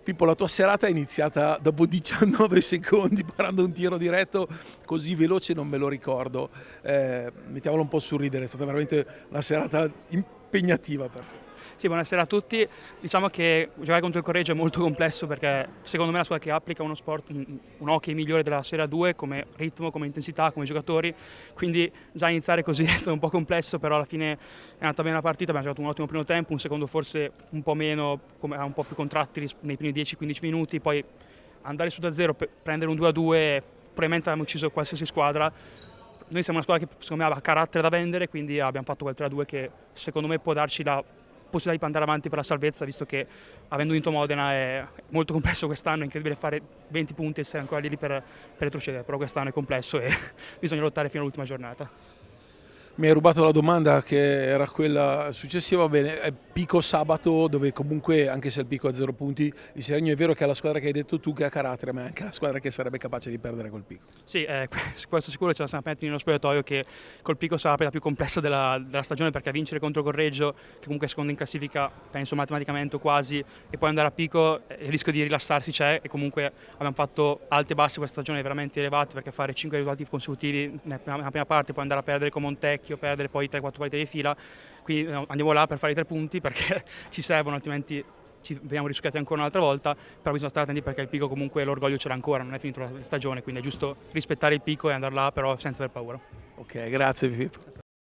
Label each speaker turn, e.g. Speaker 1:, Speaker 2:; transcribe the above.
Speaker 1: Pippo, la tua serata è iniziata dopo 19 secondi parando un tiro diretto così veloce, non me lo ricordo. Mettiamolo un po' sul ridere, è stata veramente una serata impegnativa per te.
Speaker 2: Sì, buonasera a tutti. Diciamo che giocare contro il Correggio è molto complesso perché secondo me è la squadra che applica uno sport, un hockey migliore della Serie A2 come ritmo, come intensità, come giocatori, quindi già iniziare così è stato un po' complesso, però alla fine è andata bene la partita, abbiamo giocato un ottimo primo tempo, un secondo forse un po' meno, un po' più contratti nei primi 10-15 minuti, poi andare su da zero per prendere un 2-2, probabilmente abbiamo ucciso qualsiasi squadra. Noi siamo una squadra che secondo me ha carattere da vendere, quindi abbiamo fatto quel 3-2 che secondo me può darci la possibilità di andare avanti per la salvezza, visto che avendo vinto Modena è molto complesso quest'anno, è incredibile fare 20 punti e essere ancora lì per retrocedere, però quest'anno è complesso e bisogna lottare fino all'ultima giornata.
Speaker 1: Mi hai rubato la domanda che era quella successiva, bene, è Pico sabato dove comunque anche se il Pico ha 0 punti, il Seregno è vero che è la squadra che hai detto tu che ha carattere, ma è anche la squadra che sarebbe capace di perdere col Pico.
Speaker 2: Sì, questo sicuro ce la siamo metti nello spogliatoio che col Pico sarà la partita più complessa della stagione perché vincere contro Correggio, che comunque è secondo in classifica, penso matematicamente o quasi, e poi andare a Pico, il rischio di rilassarsi c'è e comunque abbiamo fatto alti e bassi questa stagione veramente elevati perché fare 5 risultati consecutivi nella prima parte, poi andare a perdere con Montecchio, perdere poi 3-4 partite di fila, quindi andiamo là per fare i 3 punti perché ci servono, altrimenti ci vediamo rischiati ancora un'altra volta, però bisogna stare attenti perché il Pico comunque l'orgoglio ce l'ha ancora, non è finito la stagione, quindi è giusto rispettare il Pico e andare là però senza aver paura.
Speaker 1: Ok, grazie Pippo.